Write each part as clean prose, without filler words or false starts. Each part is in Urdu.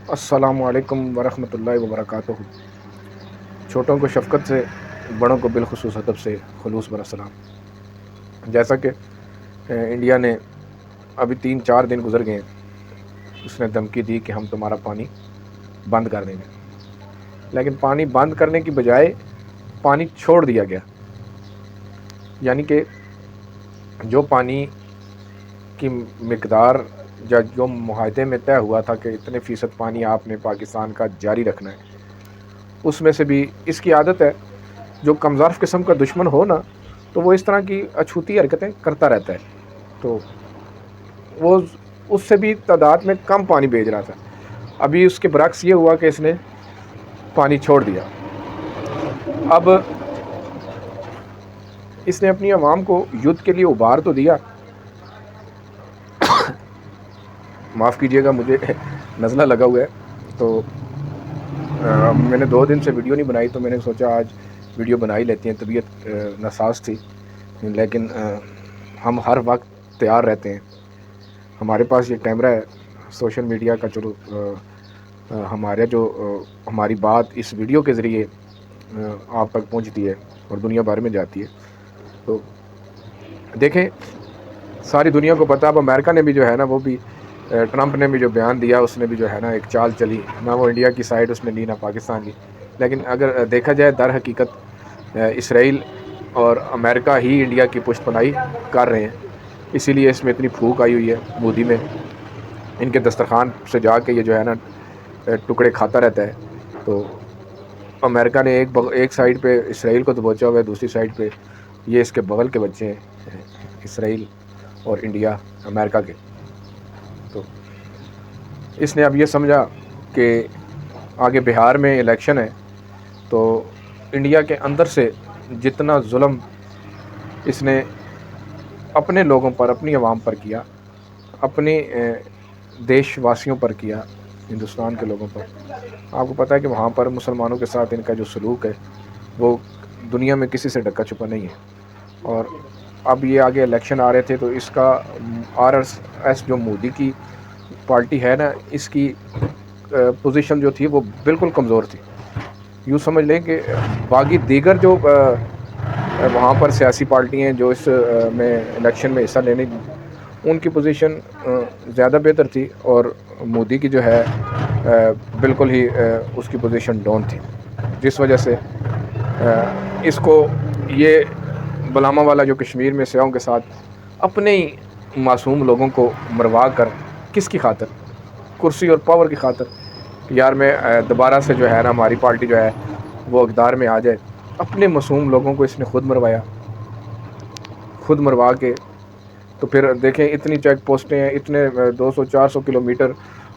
السلام علیکم ورحمۃ اللہ وبرکاتہ۔ چھوٹوں کو شفقت سے، بڑوں کو بالخصوص ادب سے خلوص برا سلام۔ جیسا کہ انڈیا نے ابھی 3-4 دن گزر گئے ہیں، اس نے دھمکی دی کہ ہم تمہارا پانی بند کر دیں گے، لیکن پانی بند کرنے کی بجائے پانی چھوڑ دیا گیا۔ یعنی کہ جو پانی کی مقدار یا جو معاہدے میں طے ہوا تھا کہ اتنے فیصد پانی آپ نے پاکستان کا جاری رکھنا ہے، اس میں سے بھی اس کی عادت ہے، جو کم ظرف قسم کا دشمن ہو نا تو وہ اس طرح کی اچھوتی حرکتیں کرتا رہتا ہے، تو وہ اس سے بھی تعداد میں کم پانی بھیج رہا تھا۔ ابھی اس کے برعکس یہ ہوا کہ اس نے پانی چھوڑ دیا۔ اب اس نے اپنی عوام کو یدھ کے لیے ابھار تو دیا، معاف کیجیے گا مجھے نزلہ لگا ہوا ہے، تو میں نے 2 دن سے ویڈیو نہیں بنائی، تو میں نے سوچا آج ویڈیو بنا ہی لیتے ہیں۔ طبیعت ناساز تھی، لیکن ہم ہر وقت تیار رہتے ہیں۔ ہمارے پاس یہ کیمرہ ہے سوشل میڈیا کا، چلو ہماری بات اس ویڈیو کے ذریعے آپ تک پہنچتی ہے اور دنیا بھر میں جاتی ہے۔ تو دیکھیں، ساری دنیا کو پتہ، اب امریکہ نے بھی جو ہے نا، وہ بھی ٹرمپ نے بھی جو بیان دیا، اس نے بھی جو ہے نا ایک چال چلی، نہ وہ انڈیا کی سائڈ اس نے لی نہ پاکستان کی۔ لیکن اگر دیکھا جائے، در حقیقت اسرائیل اور امریکہ ہی انڈیا کی پشت پناہی کر رہے ہیں، اسی لیے اس میں اتنی پھوک آئی ہوئی ہے مودی میں۔ ان کے دسترخوان سے جا کے یہ جو ہے نا ٹکڑے کھاتا رہتا ہے۔ تو امریکہ نے ایک سائڈ پہ اسرائیل کو دبوچا ہوا ہے، دوسری سائڈ پہ یہ اس کے بغل کے بچے ہیں، اسرائیل اور انڈیا امریکہ کے۔ تو اس نے اب یہ سمجھا کہ آگے بہار میں الیکشن ہے، تو انڈیا کے اندر سے جتنا ظلم اس نے اپنے لوگوں پر، اپنی عوام پر کیا، اپنے دیش واسیوں پر کیا، ہندوستان کے لوگوں پر، آپ کو پتہ ہے کہ وہاں پر مسلمانوں کے ساتھ ان کا جو سلوک ہے وہ دنیا میں کسی سے ڈکا چھپا نہیں ہے۔ اور اب یہ آگے الیکشن آ رہے تھے، تو اس کا RSS جو مودی کی پارٹی ہے نا، اس کی پوزیشن جو تھی وہ بالکل کمزور تھی۔ یوں سمجھ لیں کہ باقی دیگر جو وہاں پر سیاسی پارٹی ہیں جو اس میں الیکشن میں حصہ لینے، ان کی پوزیشن زیادہ بہتر تھی، اور مودی کی جو ہے بالکل ہی اس کی پوزیشن ڈاؤن تھی، جس وجہ سے اس کو یہ بلامہ والا جو کشمیر میں سیاحوں کے ساتھ اپنے ہی معصوم لوگوں کو مروا کر، کس کی خاطر؟ کرسی اور پاور کی خاطر، یار میں دوبارہ سے جو ہے نا ہماری پارٹی جو ہے وہ اقتدار میں آ جائے، اپنے معصوم لوگوں کو اس نے خود مروایا، خود مروا کے تو پھر دیکھیں اتنی چیک پوسٹیں ہیں، اتنے 200-400 کلومیٹر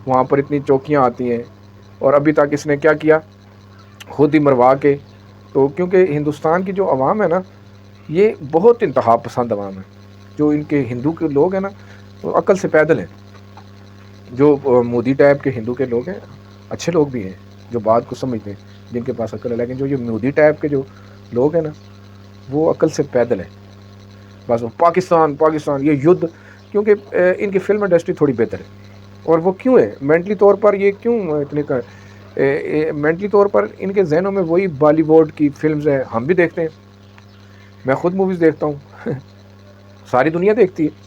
وہاں پر اتنی چوکیاں آتی ہیں، اور ابھی تک اس نے کیا کیا؟ خود ہی مروا کے۔ تو کیونکہ ہندوستان کی جو عوام ہے نا، یہ بہت انتہا پسند عوام ہے۔ جو ان کے ہندو کے لوگ ہیں نا، وہ عقل سے پیدل ہیں۔ جو مودی ٹائپ کے ہندو کے لوگ ہیں، اچھے لوگ بھی ہیں جو بات کو سمجھتے ہیں، جن کے پاس عقل ہے، لیکن جو یہ مودی ٹائپ کے جو لوگ ہیں نا، وہ عقل سے پیدل ہیں۔ بس وہ پاکستان پاکستان، یہ یدھ، کیونکہ ان کی فلم انڈسٹری تھوڑی بہتر ہے، اور وہ کیوں ہے مینٹلی طور پر، یہ کیوں اتنے مینٹلی طور پر ان کے ذہنوں میں وہی بالی ووڈ کی فلمز ہیں۔ ہم بھی دیکھتے ہیں، میں خود موویز دیکھتا ہوں ساری دنیا دیکھتی ہے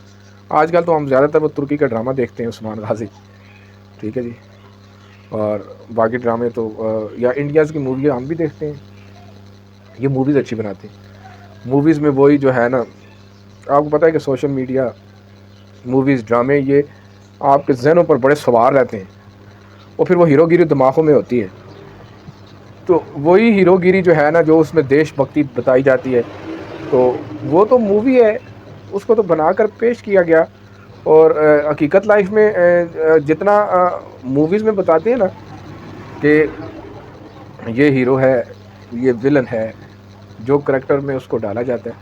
آج کل، تو ہم زیادہ تر وہ ترکی کا ڈرامہ دیکھتے ہیں، عثمان غازی، ٹھیک ہے جی، اور باقی ڈرامے تو یا انڈیاز کی مووی ہم بھی دیکھتے ہیں۔ یہ موویز اچھی بناتے ہیں، موویز میں وہی جو ہے نا، آپ کو پتہ ہے کہ سوشل میڈیا، موویز، ڈرامے، یہ آپ کے ذہنوں پر بڑے سوار رہتے ہیں، اور پھر وہ ہیرو گیری دماغوں میں ہوتی ہے۔ تو وہی ہیرو گیری جو ہے نا، جو اس میں دیش بھکتی بتائی جاتی ہے، تو وہ تو مووی ہے، اس کو تو بنا کر پیش کیا گیا۔ اور حقیقت لائف میں جتنا موویز میں بتاتے ہیں نا کہ یہ ہیرو ہے، یہ ولن ہے، جو کریکٹر میں اس کو ڈالا جاتا ہے،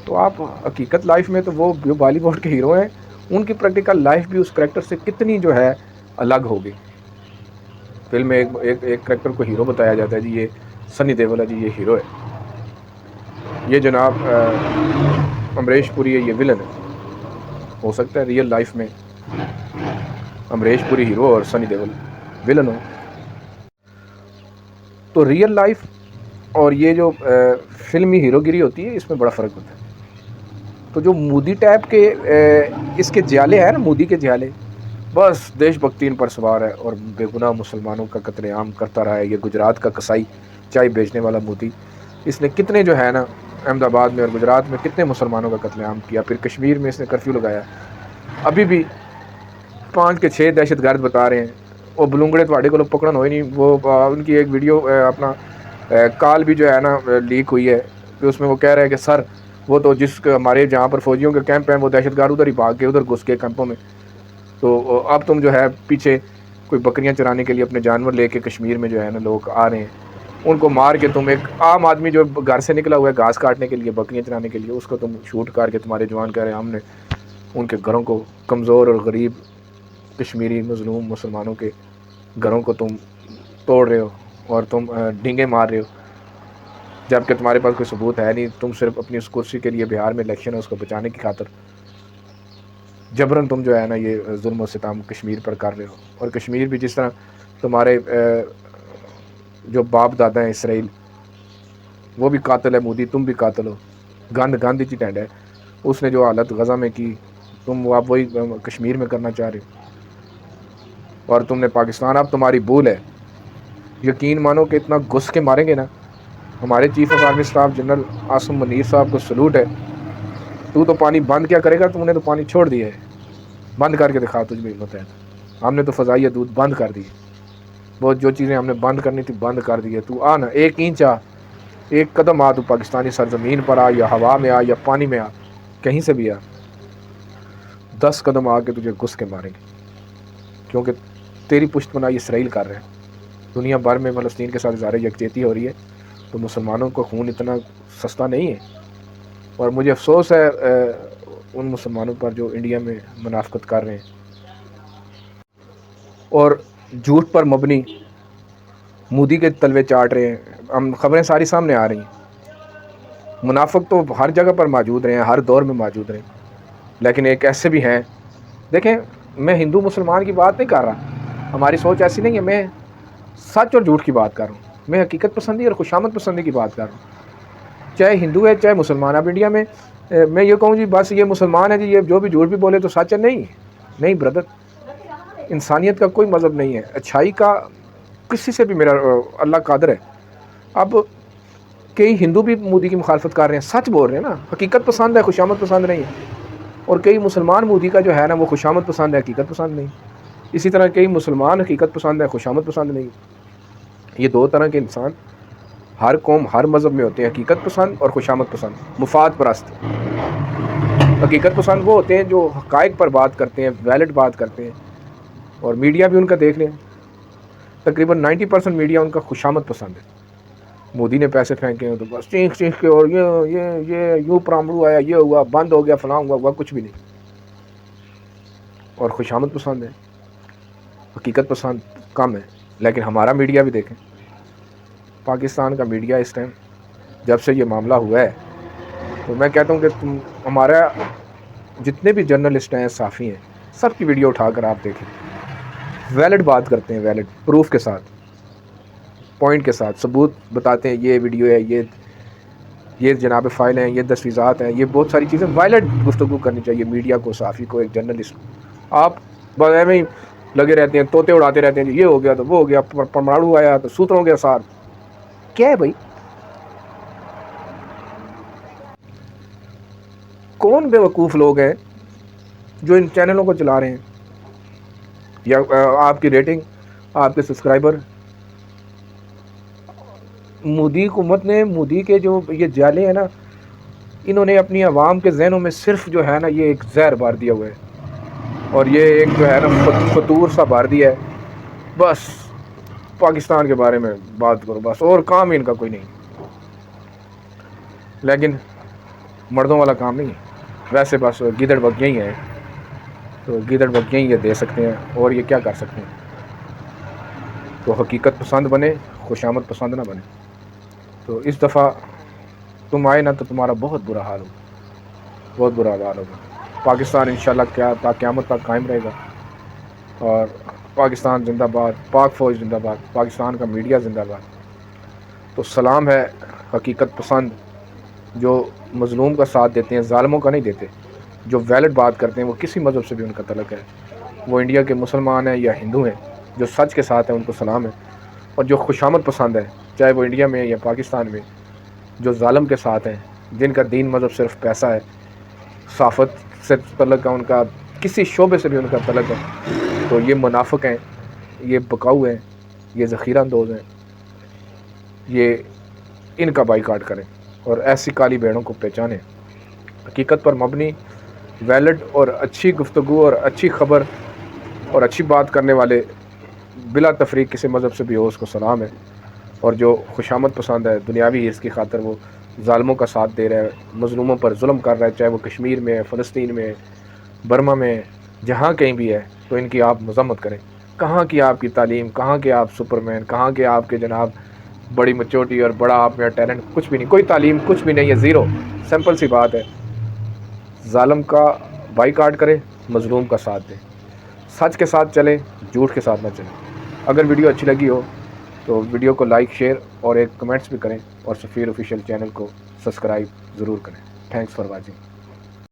تو آپ حقیقت لائف میں تو وہ جو بالی ووڈ کے ہیرو ہیں، ان کی پریکٹیکل لائف بھی اس کریکٹر سے کتنی جو ہے الگ ہوگی۔ فلم میں ایک کریکٹر کو ہیرو بتایا جاتا ہے، جی یہ سنی دیول ہے، جی یہ ہیرو ہے، یہ جناب امریش پوری ہے، یہ ولن ہے۔ ہو سکتا ہے ریئل لائف میں امریش پوری ہیرو اور سنی دیول ویلن ہو. تو ریئل لائف اور یہ جو فلمی ہیرو گیری ہوتی ہے اس میں بڑا فرق ہوتا ہے. تو جو مودی ٹائپ کے اس کے جیالے ہیں نا، مودی کے جیالے، بس دیش بھکتی ان پر سوار ہے اور بے گناہ مسلمانوں کا قتل عام کرتا رہا ہے. یہ گجرات کا کسائی چائے بیچنے والا مودی، اس نے کتنے جو ہے نا احمد آباد میں اور گجرات میں کتنے مسلمانوں کا قتل عام کیا. پھر کشمیر میں اس نے کرفیو لگایا. ابھی بھی 5 کے 6 دہشت گرد بتا رہے ہیں. وہ بلونگڑے تھوڑے کو لوگ پکڑن ہوئے نہیں. وہ ان کی ایک ویڈیو اپنا کال بھی جو ہے نا لیک ہوئی ہے کہ اس میں وہ کہہ رہے ہیں کہ سر وہ تو جس ہمارے جہاں پر فوجیوں کے کیمپ ہیں وہ دہشت گرد ادھر ہی بھاگ کے ادھر گھس کے کیمپوں میں. تو اب تم جو ہے پیچھے کوئی بکریاں چرانے کے لیے اپنے جانور لے کے کشمیر میں جو ہے نا لوگ آ رہے ہیں، ان کو مار کے تم ایک عام آدمی جو گھر سے نکلا ہوا ہے گھاس کاٹنے کے لیے بکریاں چرانے کے لیے اس کو تم شوٹ کر کے تمہارے جوان کہہ رہے ہیں ہم نے ان کے گھروں کو، کمزور اور غریب کشمیری مظلوم مسلمانوں کے گھروں کو تم توڑ رہے ہو اور تم ڈینگے مار رہے ہو، جبکہ تمہارے پاس کوئی ثبوت ہے نہیں. تم صرف اپنی اس کرسی کے لیے بہار میں الیکشن ہے اس کو بچانے کی خاطر جبراً تم جو ہے نا یہ ظلم و ستم کشمیر پر کر رہے ہو. اور کشمیر بھی جس طرح تمہارے جو باپ دادا ہیں اسرائیل وہ بھی قاتل ہے مودی، تم بھی قاتل ہو. گاندھی کی ٹینڈ ہے. اس نے جو حالت غزہ میں کی تم آپ وہی کشمیر میں کرنا چاہ رہے ہو. اور تم نے پاکستان، اب تمہاری بھول ہے. یقین مانو کہ اتنا گھس کے ماریں گے نا. ہمارے chief of army staff general Asim Munir صاحب کو سلوٹ ہے. تو پانی بند کیا کرے گا؟ تم نے تو پانی چھوڑ دیا ہے. بند کر کے دکھا تجھ میں ہمت ہے. ہم نے تو فضائی حدود بند کر دی. وہ جو چیزیں ہم نے بند کرنی تھی بند کر دی ہے. تو آ نا ایک انچ آ، ایک قدم آ، تو پاکستانی سرزمین پر آ یا ہوا میں آ یا پانی میں آ، کہیں سے بھی آ، 10 قدم آ کے تجھے گھس کے ماریں گے. کیونکہ تیری پشت پناہی اسرائیل کر رہے ہیں. دنیا بھر میں فلسطین کے ساتھ اظہار یکجہتی ہو رہی ہے تو مسلمانوں کا خون اتنا سستا نہیں ہے. اور مجھے افسوس ہے ان مسلمانوں پر جو انڈیا میں منافقت کر رہے ہیں اور جھوٹ پر مبنی مودی کے تلوے چاٹ رہے ہیں. ہم خبریں ساری سامنے آ رہی ہیں. منافق تو ہر جگہ پر موجود رہے ہیں، ہر دور میں موجود رہے ہیں، لیکن ایک ایسے بھی ہیں. دیکھیں میں ہندو مسلمان کی بات نہیں کر رہا، ہماری سوچ ایسی نہیں ہے. میں سچ اور جھوٹ کی بات کر رہا ہوں. میں حقیقت پسندی اور خوشامد پسندی کی بات کر رہا ہوں. چاہے ہندو ہے چاہے مسلمان. اب انڈیا میں میں یہ کہوں جی بس یہ مسلمان ہے جی یہ جو بھی جھوٹ بھی بولے تو سچ ہے، نہیں برادر. انسانیت کا کوئی مذہب نہیں ہے. اچھائی کا کسی سے بھی میرا اللہ قادر ہے. اب کئی ہندو بھی مودی کی مخالفت کر رہے ہیں، سچ بول رہے ہیں نا، حقیقت پسند ہے، خوشامد پسند نہیں ہے. اور کئی مسلمان مودی کا جو ہے نا وہ خوشامد پسند ہے، حقیقت پسند نہیں. اسی طرح کئی مسلمان حقیقت پسند ہے، خوشامد پسند نہیں. یہ دو طرح کے انسان ہر قوم ہر مذہب میں ہوتے ہیں، حقیقت پسند اور خوشامد پسند، مفاد پرست. حقیقت پسند وہ ہوتے ہیں جو حقائق پر بات کرتے ہیں، ویلڈ بات کرتے ہیں. اور میڈیا بھی ان کا دیکھ لیں، تقریباً 90% میڈیا ان کا خوشامد پسند ہے. مودی نے پیسے پھینکے ہیں تو بس چینخ کے اور یہ یوں پرامڑو آیا، یہ ہوا، بند ہو گیا، فلاں ہوا کچھ بھی نہیں. اور خوشامد پسند ہے، حقیقت پسند کم ہے. لیکن ہمارا میڈیا بھی دیکھیں، پاکستان کا میڈیا اس ٹائم جب سے یہ معاملہ ہوا ہے تو میں کہتا ہوں کہ تم ہمارا جتنے بھی جرنلسٹ ہیں، صحافی ہیں، سب کی ویڈیو اٹھا کر آپ دیکھیں. ویلڈ بات کرتے ہیں، ویلڈ پروف کے ساتھ، پوائنٹ کے ساتھ، ثبوت بتاتے ہیں. یہ ویڈیو ہے، یہ جناب فائل ہیں، یہ دستاویزات ہیں، یہ بہت ساری چیزیں. وائلڈ گفتگو کرنی چاہیے میڈیا کو، صحافی کو، ایک جرنلسٹ. آپ بغیر میں ہی لگے رہتے ہیں، طوطے اڑاتے رہتے ہیں، یہ ہو گیا تو وہ ہو گیا، پرماڑو آیا تو سوتروں کے ساتھ. کیا ہے بھائی؟ کون بے وقوف لوگ ہیں جو ان چینلوں کو چلا رہے ہیں؟ یا آپ کی ریٹنگ، آپ کے سبسکرائبر. مودی حکومت نے، مودی کے جو یہ جالے ہیں نا، انہوں نے اپنی عوام کے ذہنوں میں صرف جو ہے نا یہ ایک زہر بار دیا ہوا ہے. اور یہ ایک جو ہے نا فطور سا بار دیا ہے. بس پاکستان کے بارے میں بات کرو بس، اور کام ان کا کوئی نہیں. لیکن مردوں والا کام نہیں ہے. ویسے بس گیدڑ بگیاں ہی ہیں، تو گیدڑ بگیاں ہی یہ دے سکتے ہیں، اور یہ کیا کر سکتے ہیں. تو حقیقت پسند بنے، خوشامد پسند نہ بنے. تو اس دفعہ تم آئے نا تو تمہارا بہت برا حال ہوگا، بہت برا حال ہوگا. پاکستان انشاءاللہ کیا تا قیامت تک قائم رہے گا. اور پاکستان زندہ باد، پاک فوج زندہ باد، پاکستان کا میڈیا زندہ باد۔ تو سلام ہے حقیقت پسند جو مظلوم کا ساتھ دیتے ہیں، ظالموں کا نہیں دیتے، جو ویلڈ بات کرتے ہیں، وہ کسی مذہب سے بھی ان کا تعلق ہے، وہ انڈیا کے مسلمان ہیں یا ہندو ہیں، جو سچ کے ساتھ ہیں ان کو سلام ہے۔ اور جو خوشامد پسند ہے، چاہے وہ انڈیا میں یا پاکستان میں، جو ظالم کے ساتھ ہیں، جن کا دین مذہب صرف پیسہ ہے، صافت سے تعلق ہے ان کا، کسی شعبے سے بھی ان کا تعلق ہے، تو یہ منافق ہیں، یہ بکاؤ ہیں، یہ ذخیرہ اندوز ہیں، یہ ان کا بائیکاٹ کریں اور ایسی کالی بھیڑوں کو پہچانیں۔ حقیقت پر مبنی، ویلڈ اور اچھی گفتگو اور اچھی خبر اور اچھی بات کرنے والے بلا تفریق کسی مذہب سے بھی ہو، اس کو سلام ہے۔ اور جو خوشامد پسند ہے، دنیاوی حرص کی خاطر وہ ظالموں کا ساتھ دے رہا ہے، مظلوموں پر ظلم کر رہا ہے، چاہے وہ کشمیر میں ہے، فلسطین میں ہے، برما میں ہے، جہاں کہیں بھی ہے، تو ان کی آپ مذمت کریں۔ کہاں کی آپ کی تعلیم، کہاں کے آپ سپرمین، کہاں کے آپ کے جناب بڑی میچورٹی اور بڑا آپ میں ٹیلنٹ، کچھ بھی نہیں، کوئی تعلیم کچھ بھی نہیں ہے، زیرو۔ سمپل سی بات ہے، ظالم کا بائیکاٹ کرے، مظلوم کا ساتھ دے، سچ کے ساتھ چلے، جھوٹ کے ساتھ نہ چلے۔ اگر ویڈیو اچھی لگی ہو تو ویڈیو کو لائک، شیئر اور ایک کمنٹس بھی کریں، اور سفیر آفیشیل چینل کو سبسکرائب ضرور کریں۔ Thanks for watching.